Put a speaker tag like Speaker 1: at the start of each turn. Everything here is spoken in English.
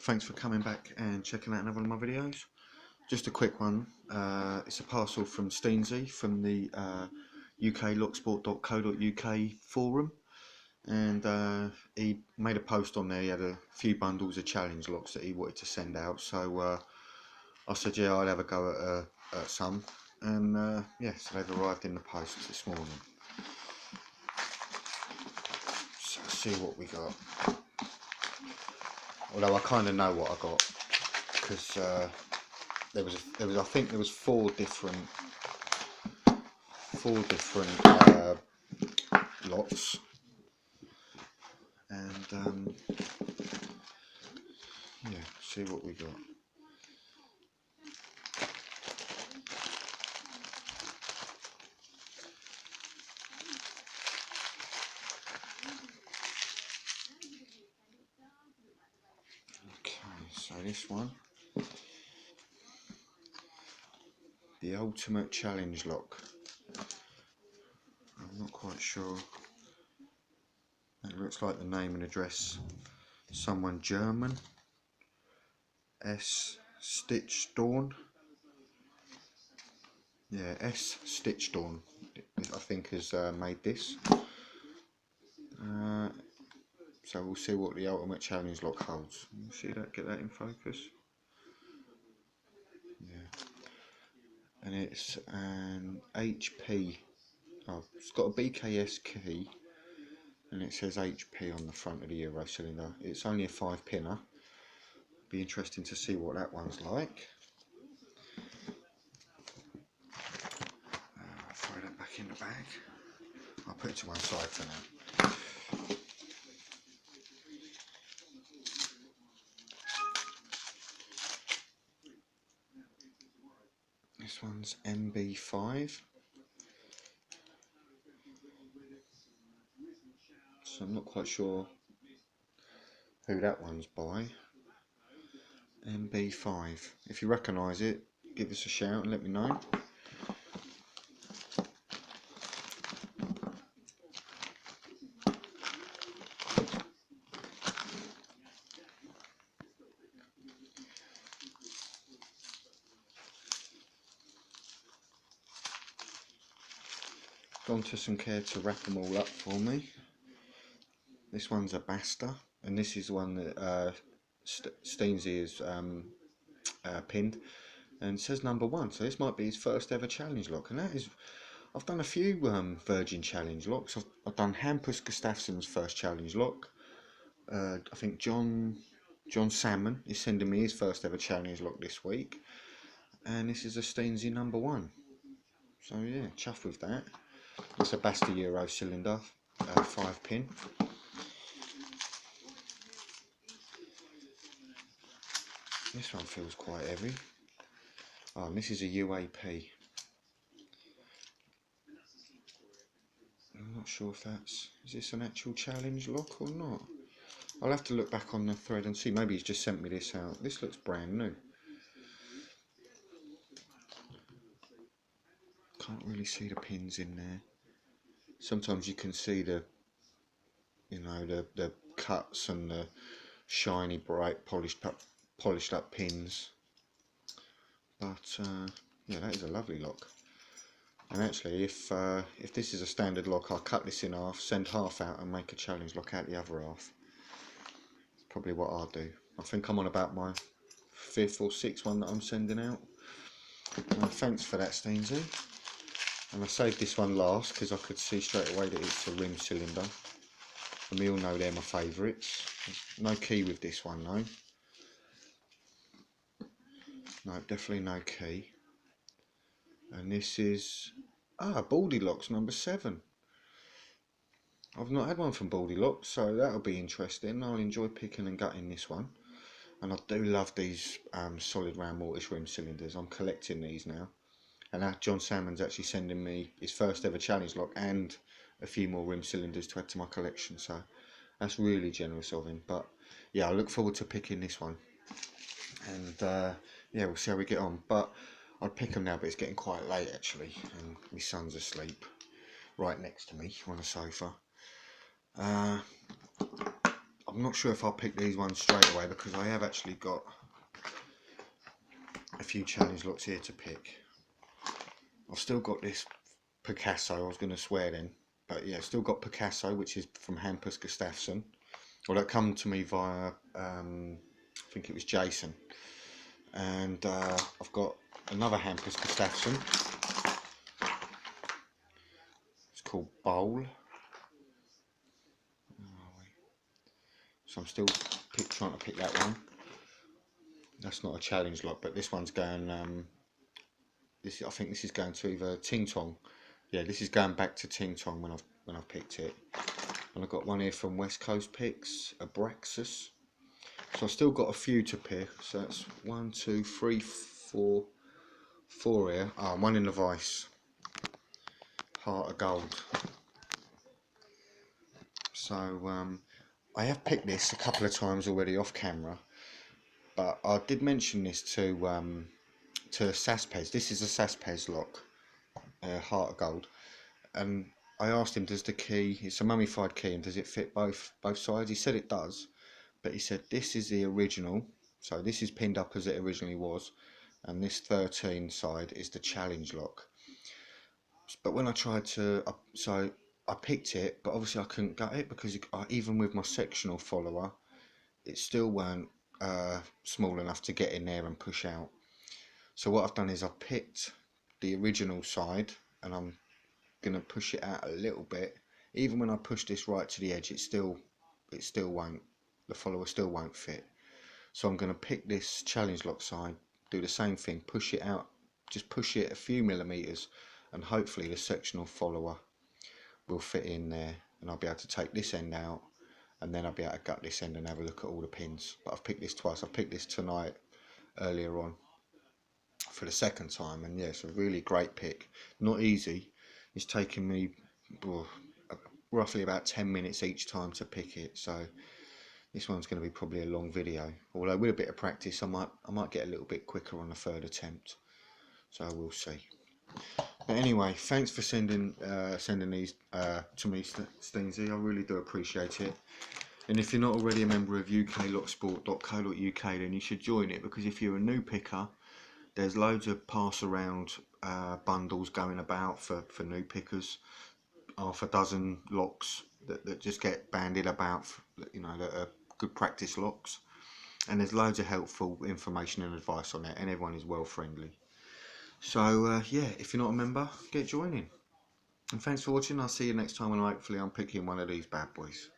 Speaker 1: thanks for coming back and checking out another one of my videos. Just a quick one. It's a parcel from Steensy from the UKLP.co.uk forum, and he made a post on there. He had a few bundles of challenge locks that he wanted to send out, so I said yeah, I'd have a go at some, and yeah, so they've arrived in the post this morning. So let's see what we got. Although I kind of know what I got, because there was I think there was four different lots, and yeah, see what we got. Okay, so this one, the ultimate challenge lock. I'm not quite sure. It looks like the name and address. Someone German. S. Stitchdorn. Yeah, S. Stitchdorn, I think, has made this. So we'll see what the ultimate challenge lock holds. See that? Get that in focus. Yeah. And it's an HP. Oh, it's got a BKS key, and it says HP on the front of the Euro cylinder. It's only a 5-pinner. Be interesting to see what that one's like. I'll throw that back in the bag. I'll put it to one side for now. This one's MB5. So I'm not quite sure who that one's by. MB5. If you recognise it, give us a shout and let me know. Gone to some care to wrap them all up for me. This one's a Basta, and this is one that Steensy is pinned, and it says number 1. So this might be his first ever challenge lock, and that is. I've done a few Virgin challenge locks. I've done Hampus Gustafsson's first challenge lock. I think John Salmon is sending me his first ever challenge lock this week, and this is a Steensy number 1. So yeah, chuffed with that. It's a Basta Euro cylinder, 5-pin. This one feels quite heavy. Oh, and this is a UAP. I'm not sure if is this an actual challenge lock or not? I'll have to look back on the thread and see. Maybe he's just sent me this out. This looks brand new. Can't really see the pins in there. Sometimes you can see the cuts and the shiny, bright, polished up pins. But yeah, that is a lovely lock. And actually, if this is a standard lock, I'll cut this in half, send half out, and make a challenge lock out the other half. That's probably what I'll do. I think I'm on about my 5th or 6th one that I'm sending out. Thanks for that, Steensy. And I saved this one last because I could see straight away that it's a rim cylinder. And we all know they're my favourites. No key with this one though. No, definitely no key. And this is Baldy Locks number 7. I've not had one from Baldy Locks, so that'll be interesting. I'll enjoy picking and gutting this one. And I do love these solid round mortise rim cylinders. I'm collecting these now. And now John Salmon's actually sending me his first ever challenge lock and a few more rim cylinders to add to my collection. So that's really generous of him. But yeah, I look forward to picking this one. And yeah, we'll see how we get on. But I'd pick them now, but it's getting quite late actually, and my son's asleep right next to me on the sofa. I I'm not sure if I'll pick these ones straight away because I have actually got a few challenge locks here to pick. I've still got this Picasso, I was going to swear then, but yeah, still got Picasso, which is from Hampus Gustafsson. Well, that come to me via, I think it was Jason. And I've got another Hampus Gustafsson. It's called Bowl. So I'm still trying to pick that one. That's not a challenge lock, but this one's going. I think this is going to either Ting Tong. Yeah, this is going back to Ting Tong when I've picked it. And I've got one here from West Coast Picks, Abraxas. So I've still got a few to pick. So that's 1, 2, 3, 4 here. One in the vice. Heart of Gold. So I have picked this a couple of times already off camera, but I did mention this to Saspez. This is a Saspez lock, Heart of Gold, and I asked him, does the key, it's a mummified key, and does it fit both sides? He said it does, but he said this is the original, so this is pinned up as it originally was, and this 13 side is the challenge lock. But when I tried to, so I picked it, but obviously I couldn't gut it because even with my sectional follower, it still weren't small enough to get in there and push out. So what I've done is I've picked the original side and I'm going to push it out a little bit. Even when I push this right to the edge, it still won't, the follower still won't fit. So I'm going to pick this challenge lock side, do the same thing, push it out, just push it a few millimeters, and hopefully the sectional follower will fit in there, and I'll be able to take this end out, and then I'll be able to gut this end and have a look at all the pins. But I've picked this twice. I've picked this tonight earlier on for the second time, and yeah, it's a really great pick. Not easy. It's taken me roughly about 10 minutes each time to pick it, so this one's going to be probably a long video. Although with a bit of practice I might get a little bit quicker on the third attempt, so we'll see. But anyway, thanks for sending these to me, Steensy. I really do appreciate it. And if you're not already a member of UKLP.co.uk, then you should join it, because if you're a new picker, there's loads of pass around bundles going about for new pickers. Half a dozen locks that just get banded about, you know, that are good practice locks. And there's loads of helpful information and advice on it, and everyone is well friendly. So yeah, if you're not a member, get joining. And thanks for watching. I'll see you next time when hopefully I'm picking one of these bad boys.